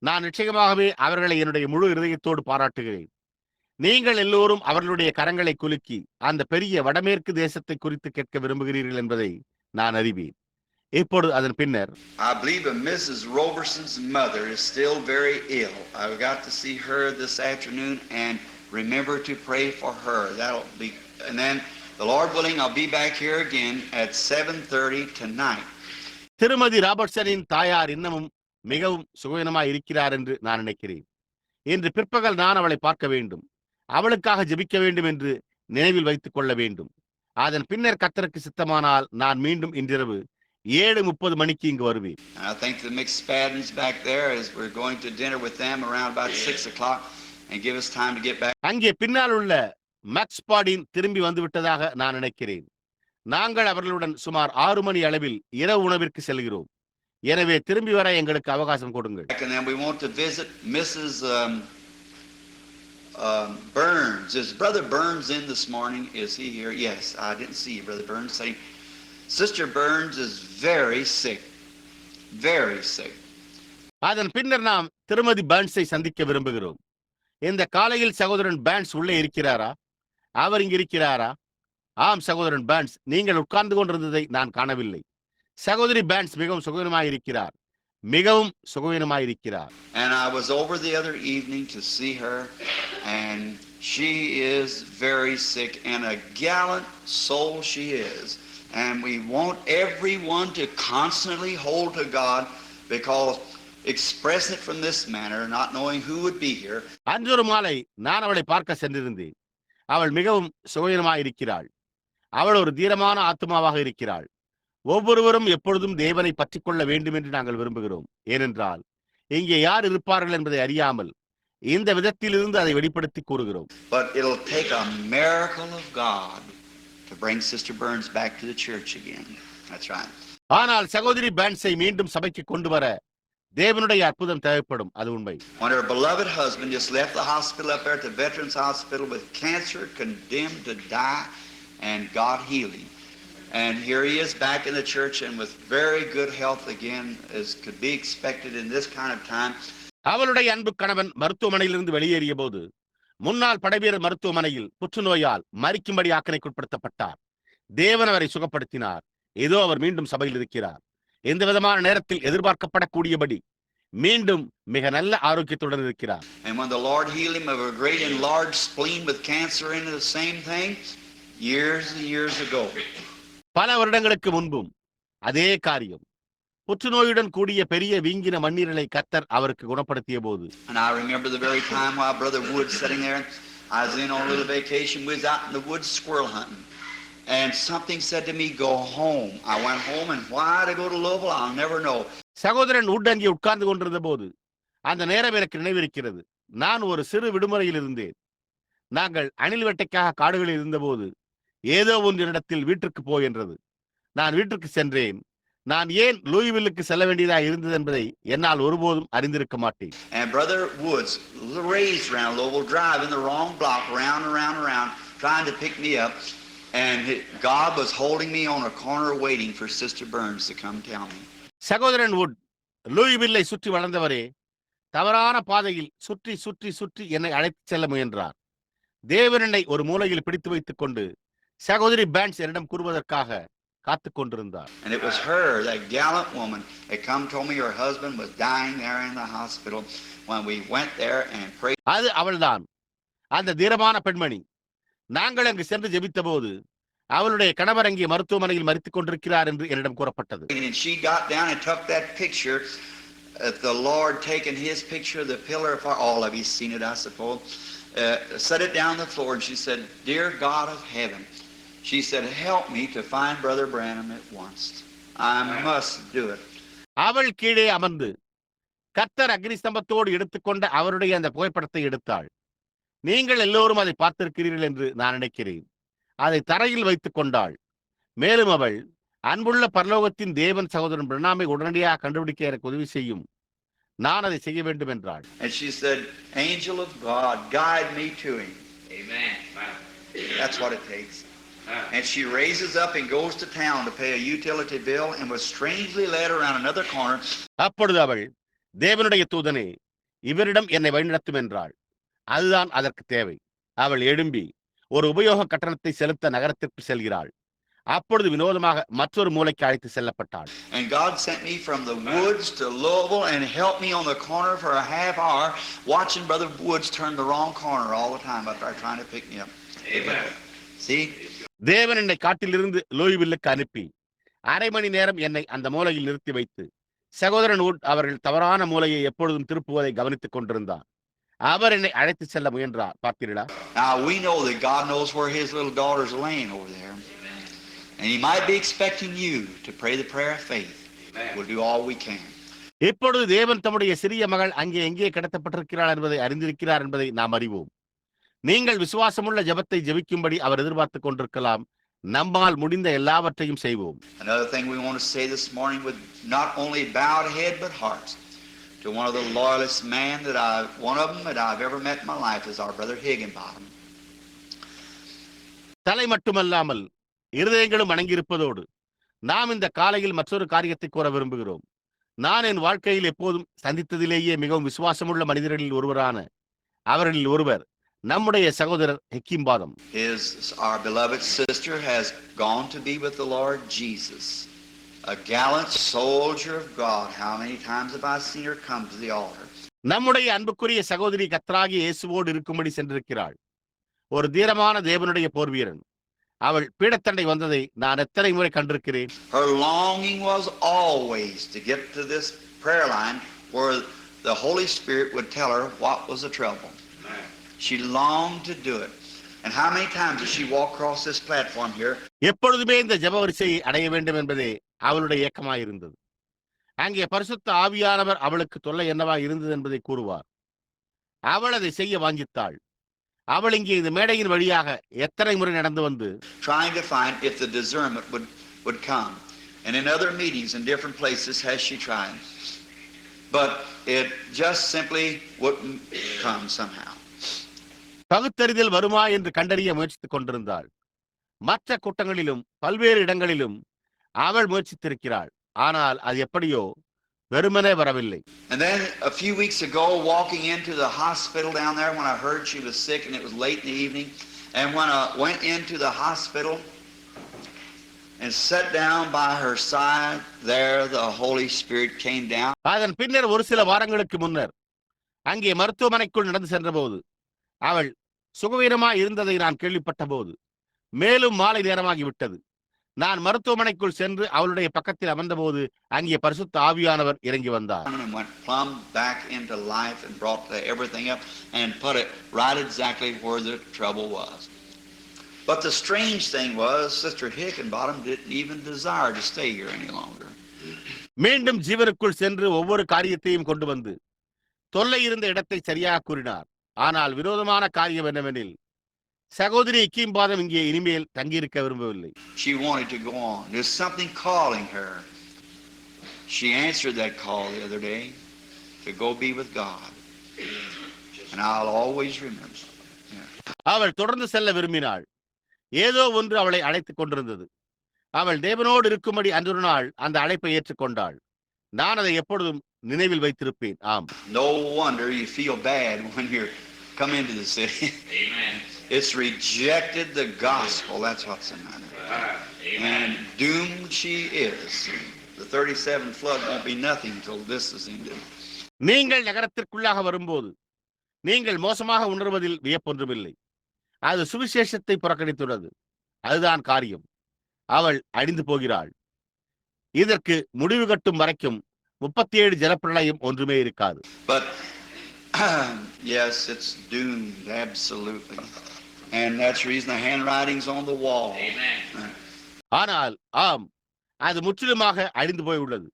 நான் நிச்சயமாகவே அவர்களை என்னுடைய முழு இருதயத்தோடு பாராட்டுகிறேன். நீங்கள் எல்லோரும் அவர்களுடைய கரங்களை குலுக்கி அந்த பெரிய வடமேற்கு தேசத்தை குறித்து கேட்க விரும்புகிறீர்கள் என்பதை நான் அறிவேன். இப்பொழுது அதன் பின்னர் I believe Mrs. Roberson's mother is still very ill. I've got to see her this afternoon and remember to pray for her. That'll be, and then the Lord willing, I'll be back here again at 7:30 tonight. திருமதி ராபர்ட்சனின் தாயார் இன்னமும் மிகவும் சுகவீனமாய் இருக்கிறார் என்று நான் நினைக்கிறேன். இன்று பிற்பகல் நான் அவளை பார்க்க வேண்டும், அவளுக்காக ஜெபிக்க வேண்டும் என்று நினைவில் வைத்துக் கொள்ள வேண்டும். அதன் பின்னர் கர்த்தருக்கு சித்தமானால் நான் மீண்டும் இன்றிரவு 7:30 மணிக்கு இங்கு வருவேன். I think the McSpaddens back there is we're going to dinner with them around about 6 o'clock and give us time to get back. அங்கே பின்னால் உள்ள மக்ஸ்பாடின் திரும்பி வந்து விட்டதாக நான் நினைக்கிறேன். நாங்கள் அவர்களுடன் சுமார் 6 மணி அளவில் இரவு உணவிற்கு செல்கிறோம். எனவே திரும்பி வர எங்களுக்கு அவகாசம் கொடுங்கள். And then we want to visit Mrs. Burns. Is Brother Burns in this morning? Is he here? Yes, I didn't see you, Brother Burns. Sister Burns is very sick. Very sick. அதன் பின்னர் நாம் திருமதி பர்ன்ஸை சந்திக்க விரும்புகிறோம். இந்த காலையில் சகோதரன் Burns உள்ளே இருக்கிறாரா? அவர் இங்கு இருக்கிறாரா? ஆம் சகோதரன் பர்ன்ஸ், நீங்கள் உட்கார்ந்து கொண்டிருந்ததை நான் காணவில்லை. சகோதரி பர்ன்ஸ் மிகவும் சுகவீனமாயிருக்கிறார். மிகவும் சுகவீனமாயிருக்கிறார். And I was over the other evening to see her, and she is very sick, and a gallant soul she is. And we want everyone to constantly hold to God, because expressing it from this manner, not knowing who would be here. அன்றொரு மாலை நான் அவளை பார்க்க சென்றிருந்தேன். அவள் மிகவும் சுகவீனமாயிருக்கிறாள். அவள் ஒரு தீரமான ஆத்மாவாக இருக்கிறாள். ஒவ்வொருவரும் எப்பொழுதும் தேவனை பற்றிக் கொள்ள வேண்டும் என்று நாங்கள் விரும்புகிறோம். ஏனென்றால் இங்கே யார் இருப்பார்கள் என்பதை அறியாமல் இந்த விதத்திலிருந்து அதை வெளிப்படுத்தி கூறுகிறோம். But it'll take a miracle of God to bring Sister Burns back to the church again. That's right. ஆனால் சகோதரி பர்ன்ஸை மீண்டும் சபைக்கு கொண்டு வர தேவனுடைய அற்புதம் தேவைப்படும். அது உண்மை. When her beloved husband just left the hospital up there at the Veterans Hospital with cancer, condemned to die, and God healed him. And here he is back in the church and with very good health again, as could be expected in this kind of time. அவளுடைய அன்பு கணவன் மருத்துவமனையிலிருந்து வெளியேறிய போது முன்னாள் படைவீரர் மருத்துவமனையில் புற்றுநோயால் மரிக்கும்படி ஆக்கணைக்குட்படுத்தப்பட்டார். தேவன் அவரை சுகப்படுத்தினார். ஏதோ அவர் மீண்டும் சபையில் இருக்கிறார். எந்த விதமான நேரத்தில் எதிர்பார்க்கப்படக்கூடியபடி மீண்டும் மிக நல்ல ஆரோக்கியத்துடன் இருக்கிறார். And when the Lord healed him of a great enlarged spleen with cancer into the same thing years and years ago. பல வருடங்களுக்கு முன்பும் அதே காரியம், புற்றுநோயுடன் கூடிய பெரிய வீங்கின மண்ணீரலை கர்த்தர் அவருக்கு குணப்படுத்திய போது. And I remember the very time while Brother Wood sitting there, I was in on a little vacation, we was out in the woods squirrel hunting. And something said to me, go home. I went home, and why to go to Louisville, I'll never know. சகோதரன் உட் அங்கே உட்கார்ந்து கொண்டிருந்த போது அந்த நேரம் எனக்கு நினைவிருக்கிறது. நான் ஒரு சிறு விடுமுறையில் இருந்தேன். நாங்கள் அணில் வேட்டைக்காக காடுகளில் இருந்தபோது ஏதோ ஒன்றிடத்தில் வீட்டிற்கு போய் என்றது. நான் வீட்டிற்கு சென்றேன். நான் ஏன் லூயிவில்லுக்கு செல்ல வேண்டியதாக இருந்தது என்பதை என்னால் ஒருபோதும் அறிந்திருக்க மாட்டேன். And Brother Woods raced around Louisville, driving the wrong block, around and around and around, trying to pick me up. And God was holding me on a corner waiting for Sister Burns to come tell me. சகோதரன் would லூயிவில்லை சுற்றி வளர்ந்தவரே தவறான பாதையில் சுற்றி சுற்றி சுற்றி என்னை அழைத்துச் செல்ல முயன்றார். தேவன் என்னை ஒரு மூலையில் பிடித்து வைத்துக் கொண்டு சகோதரி பேன்ஸ் என்னிடம் கூறுவதற்காக காத்துக் கொண்டிருந்தார். And it was her, that gallant woman, that come told me her husband was dying there in the hospital when we went there and prayed. அது அவள்தான், அந்த தீரமான பெண்மணி. நாங்கள் அங்கு சென்று ஜெபித்த போது அவளுடைய கணவர் அங்கே மருத்துவமனையில் மரித்துக் கொண்டிருக்கிறார் என்று என்னிடம் கூறப்பட்டது. And she got down and took that picture, the Lord taking his picture of the pillar of fire. All of you seen it, I suppose. Set it down on the floor, and she said, "Dear God of heaven," she said, "help me to find Brother Branham at once. I must do it." அவள் கீழே அமர்ந்து கர்த்தர் அக்னி ஸ்தம்பத்தோடு எடுத்துக்கொண்ட அவருடைய அந்த புகைப்படத்தை எடுத்தாள். நீங்கள் எல்லோரும் அதை பார்த்திருக்கிறீர்கள் என்று நான் நினைக்கிறேன். அதை தரையில் வைத்துக் கொண்டாள். மேலும் அவள், அன்புள்ள பரலோகத்தின் தேவன் சகோதரன் பிரணாமை உடனடியாக கண்டுபிடிக்க எனக்கு உதவி செய்யும், நான் அதை செய்ய வேண்டும் என்றாள். And she said, "Angel of God, guide me to him." Amen. That's what it takes. And she raises up and goes to town to pay a utility bill and was strangely led around another corner. அப்பொழுது அவள், தேவனுடைய தூதனே, இவரிடம் என்னை வழிநடத்தும் என்றாள். அதுதான் அதற்கு தேவை. அவள் எழும்பி ஒரு உபயோக கட்டணத்தை செலுத்த நகரத்திற்கு செல்கிறாள். அப்பொழுது வினோதமாக மற்றொரு மூலைக்கு அழைத்து செல்லப்பட்டாள். And God sent me from the woods to Louisville and helped me on the corner for a half hour, watching Brother Woods turn the wrong corner all the time out there trying to pick me up. Amen. See? தேவன் என்னை காட்டிலிருந்து லூயிவில்லுக்கு அனுப்பி அரை மணி நேரம் என்னை அந்த மூலையில் நிறுத்தி வைத்து சகோதரன் வுட் அவர்கள் தவறான மூலையை எப்பொழுதும் திருப்புவதை கவனித்துக் கொண்டிருந்தார். அவர் என்னை அழைத்து செல்ல முயன்றார். பார்த்தீர்களா? Now we know that God knows where his little daughter's laying over there. And he might be expecting you to pray the prayer of faith. We'll do all we can. இப்பொழுது தேவன் தம்முடைய சிறிய மகள் அங்கே எங்கே கடத்தப்பட்டிருக்கிறார் என்பதை அறிந்திருக்கிறார் என்பதை நாம் அறிவோம். நீங்கள் விசுவாசமுள்ள ஜெபத்தை ஜெபிக்கும்படி அவர் எதிர்பார்த்துக் கொண்டிருக்கலாம். நம்மால் முடிந்த எல்லாவற்றையும் செய்வோம். Another thing we want to say this morning with not only bowed head but hearts to one of the loyalest men one of them that I've ever met in my life is our brother Higginbottom. தலை மட்டுமல்லாமல் இருதயங்களும் வணங்கியிருப்பதோடு நாம் இந்த காலையில் மற்றொரு காரியத்தை கூற விரும்புகிறோம். நான் என் வாழ்க்கையில் எப்போதும் சந்தித்ததிலேயே மிகவும் விசுவாசமுள்ள மனிதர்களில் ஒருவரான அவர்களில் ஒருவர் நம்முடைய சகோதரர் ஹிக்கிம்பாதம். Our beloved sister has gone to be with the Lord Jesus, a gallant soldier of God. How many times have I seen her come to the altar? நம்முடைய அன்புக்குரிய சகோதரி கர்த்தராகிய இயேசுவோடு இருக்கும்படி சென்றிருக்கிறாள். ஒரு தீரமான தேவனுடைய போர் வீரன். அவள் பீடத்தண்டை வந்ததை நான் எத்தனை முறை கண்டிருக்கிறேன். Her longing was always to get to this prayer line where the Holy Spirit would tell her what was the trouble. She longed to do it. And how many times did she walk across this platform here? எப்பொழுதுமே இந்த ஜெப வரிசையை அடைய வேண்டும் என்பதே அவளுடைய ஏக்கமாயிருந்தது. அங்கே பரிசுத்த ஆவியானவர் அவளுக்கு தொல்லை என்னவா இருந்தது என்பதை கூறுவார். அவள் அதை செய்ய வாஞ்சித்தாள். அவள் இங்கே இந்த மேடையின் வழியாக எத்தனை முறை நடந்து வந்து trying to find if the discernment would come. And in other meetings in different places has she tried. But it just simply wouldn't come somehow. பகுத்தறிதல் வருமா என்று கண்டறிய முயற்சித்துக் கொண்டிருந்தாள். மற்ற கூட்டங்களிலும் பல்வேறு இடங்களிலும் அவள் முயற்சித்திருக்கிறாள். ஆனால் அது எப்படியோ வெறுமனே வரவில்லை. And then a few weeks ago, walking into the hospital down there when I heard she was sick and it was late in the evening, and when I went into the hospital, and sat down by her side. There the Holy Spirit came down. அதன் பின்னர் ஒரு சில வாரங்களுக்கு முன்னர் அங்கே மருத்துவமனைக்குள் நடந்து சென்றபோது அவள் சுகவீனமாய் இருந்ததை நான் கேள்விப்பட்ட போது மேலும் மாலை நேரமாகிவிட்டது. நான் மருத்துவமனைக்குள் சென்று அவளுடைய பக்கத்தில் அமர்ந்தபோது அங்கே பரிசுத்த ஆவியானவர் இறங்கி வந்தார். And went plumb back into life and brought everything up and put it right exactly where the trouble was. But the strange thing was, Sister Hickenbottom didn't even desire to stay here any longer. மீண்டும் ஜீவனுக்குள் சென்று ஒவ்வொரு காரியத்தையும் கொண்டு வந்து தொல்லை இருந்த இடத்தை சரியாக கூறினார். ஆனால் விரோதமான காரியம் என்னவெனில் சகோதரி ஹிக்கிம்பாதம் இங்கே இனிமேல் தங்கியிருக்க விரும்பவில்லை. She wanted to go on. There's something calling her. She answered that call the other day to go be with God. And I'll always remember. அவள் தொடர்ந்து செல்ல விரும்பினாள். ஏதோ ஒன்று அவளை அழைத்துக் கொண்டிருந்தது. அவள் தேவனோடு இருக்கும்படி அன்றொரு நாள் அந்த அழைப்பை ஏற்றுக்கொண்டாள். நான் அதை எப்பொழுதும் நினைவில் வைத்திருப்பேன். ஆம். No wonder you feel bad when you come into the city. Amen. It's rejected the gospel. That's what's the matter. Amen. And doomed she is. The 37 flood won't be nothing until this is ended. நீங்கள் நகரத்திற்குள்ளாக வரும்போது நீங்கள் மோசமாக உணர்வதில் வியப்பொன்றுமில்லை. அது சுவிசேஷத்தை புறக்கணித்துள்ளது. அதுதான் காரியம். அவள் அழிந்து போகிறாள். இதற்கு முடிவு கட்டும் வரைக்கும் 37 ஜலப்பிரளயம் ஒன்றுமே இருக்காது. But yes, it's doomed absolutely. And that's the reason the handwriting's on the wall. Amen. ஆனால் ஆம், அது முற்றிலுமாக அழிந்து போய் உள்ளது.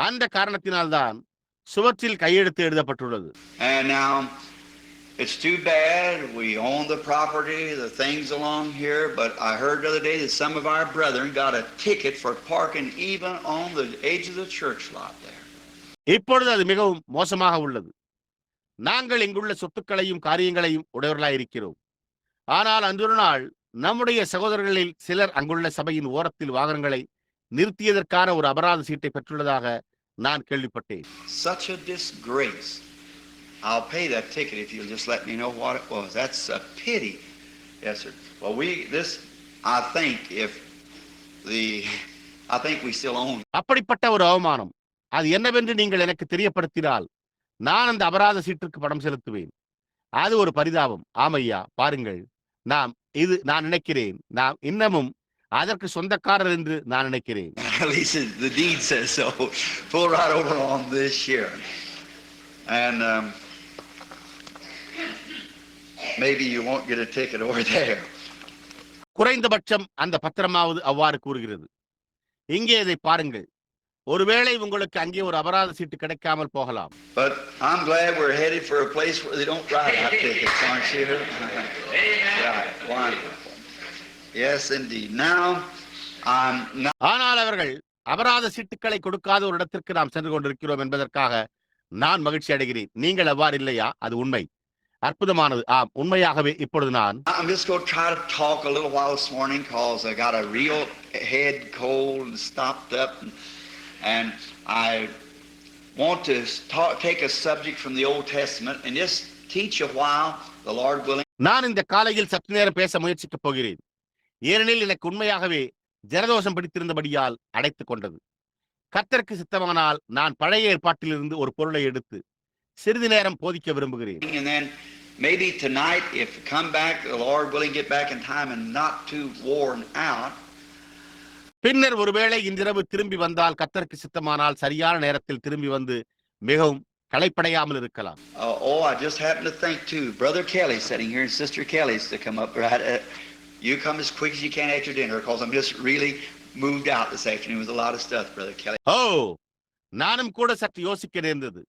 அந்த காரணத்தினால்தான் சுவற்றில் கையெழுத்து எழுதப்பட்டுள்ளது. And now it's too bad we own the property, the things along here, but I heard the other day that some of our brethren got a ticket for parking even on the edge of the church lot there. இப்பொழுது அது மிகவும் மோசமாக உள்ளது. நாங்கள் இங்குள்ள சொத்துக்களையும் காரியங்களையும் உடையவர்களாய் இருக்கிறோம். ஆனால் அன்றொரு நாள் நம்முடைய சகோதரர்களில் சிலர் அங்குள்ள சபையின் ஓரத்தில் வாகனங்களை நிறுத்தியதற்கான ஒரு அபராத சீட்டை பெற்றுள்ளதாக நான் கேள்விப்பட்டேன். Such a disgrace. I'll pay that ticket if you'll just let me know what it was. That's a pity. Yes, sir. Well, I think we still own. அப்படிப்பட்ட ஒரு அவமானம். அது என்னவென்று நீங்கள் எனக்கு தெரியப்படுத்தினால் நான் அந்த அபராத சீட்டிற்கு பணம் செலுத்துவேன். அது ஒரு பரிதாபம். ஆமையா, பாருங்கள், நான் நினைக்கிறேன் நாம் இன்னமும் அதற்கு சொந்தக்காரர் என்று நான் நினைக்கிறேன். At least the deed says so. Pull right over on this here. And maybe you won't get a ticket over there. குறைந்தபட்சம் அந்த பத்திரமாவது அவ்வாறு கூறுகிறது. இங்கே இதை பாருங்கள். ஒருவேளை உங்களுக்கு அங்கே ஒரு அபராத சீட்டு கிடைக்காமல் போகலாம். But I'm glad we're headed for a place where they don't write out tickets, aren't you? Right. Wonderful. Yes, indeed. Now ஆனால் அவர்கள் அபராத சீட்டுகளை கொடுக்காத ஒரு இடத்திற்கு நாம் சென்று கொண்டிருக்கிறோம் என்பதற்காக நான் மகிழ்ச்சி அடைகிறேன். நீங்கள் அவ்வாறு இல்லையா? அது உண்மை. அற்புதமானது. ஆம், உண்மையாகவே இப்பொழுது I'm just going to try to talk a little while this morning because I got a real head cold and stopped up and I want to take a subject from the Old Testament and just teach a while, the Lord willing. நான் இந்த காலையில் சற்று நேரம் பேச முயற்சிக்கப் போகிறேன். ஏனெனில் எனக்கு உண்மையாகவே ஜலதோஷம் பிடித்திருந்தபடியால் அடைத்துக் கொண்டது. கர்த்தருக்கு சித்தமானால் நான் பழைய ஏற்பாட்டிலிருந்து ஒரு பொருளை எடுத்து சிறிது நேரம் போதிக்க விரும்புகிறேன். And then maybe tonight, if you come back, the Lord willing, get back in time and not too worn out. பின்னர் ஒருவேளை இன்றிரவு திரும்பி வந்தால் கர்த்தருக்கு சித்தமானால் சரியான நேரத்தில் திரும்பி வந்து மிகவும் களைப்படையாமல் இருக்கலாம். I just happened to think too. Brother Kelly sitting here and Sister Kelly's to come up right. You come as quick as you can after dinner because I'm just really moved out this afternoon with a lot of stuff, Brother Kelly. நானும் கூட சற்று யோசிக்க நேர்ந்தது.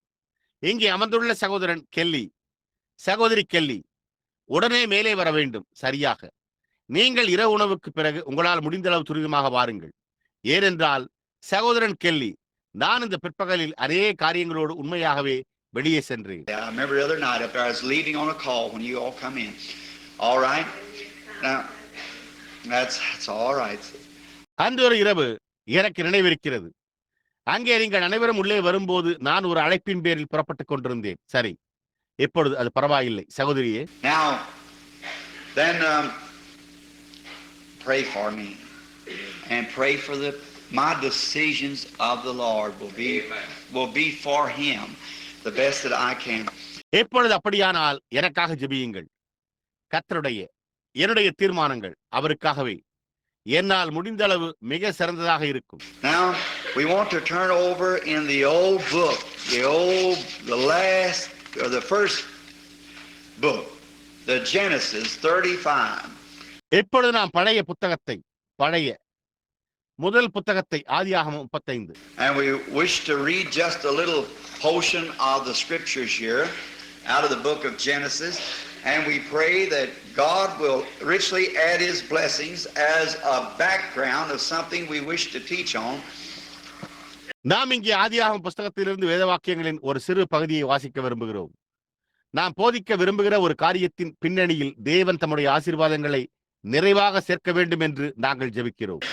இங்கே அமர்ந்துள்ள சகோதரன் Kelly, சகோதரி Kelly உடனே மேலே வர வேண்டும். சரியாக நீங்கள் இரவு உணவுக்கு பிறகு உங்களால் முடிந்தளவு துரிதமாக வாருங்கள். ஏனென்றால் சகோதரன் கெல்லி, நான் இந்த பிற்பகலில் அநேக காரியங்களோடு உண்மையாகவே வெளியே சென்றேன். I remember the other night up there, I was leaving on a call when you all come in. All right? Now, that's all right. அன்று ஒரு இரவு எனக்கு நினைவிருக்கிறது. அங்கே நீங்கள் அனைவரும் உள்ளே வரும்போது நான் ஒரு அழைப்பின் பேரில் புறப்பட்டுக் கொண்டிருந்தேன். சரி, இப்பொழுது அது பரவாயில்லை Now, then pray for me. and pray for my decisions of the Lord will be for Him the best that I can. எப்பொழுது அப்படியானால் எனக்காக ஜெபியுங்கள். கர்த்தருடைய என்னுடைய தீர்மானங்கள் அவருக்காகவே என்னால் முடிந்த அளவு மிக சிறந்ததாக இருக்கும். Now we want to turn over in the old book, the last or the first book, the Genesis 35. எப்பொழுது நாம் பழைய முதல் புத்தகத்தை ஆதியாகமம் 35. And we wish to read just a little portion of the scriptures here out of the book of Genesis, and we pray that God will richly add His blessings as a background of something we wish to teach on. நாம் இங்கே ஆதியாகமம் புத்தகத்திலிருந்து வேத வாக்கியங்களின் ஒரு சிறு பகுதியை வாசிக்க விரும்புகிறோம். நாம் போதிக்க விரும்புகிற ஒரு காரியத்தின் பின்னணியில் தேவன் தம்முடைய ஆசீர்வாதங்களை நிறைவாக சேர்க்க வேண்டும் என்று நாங்கள் ஜெபிக்கிறோம்.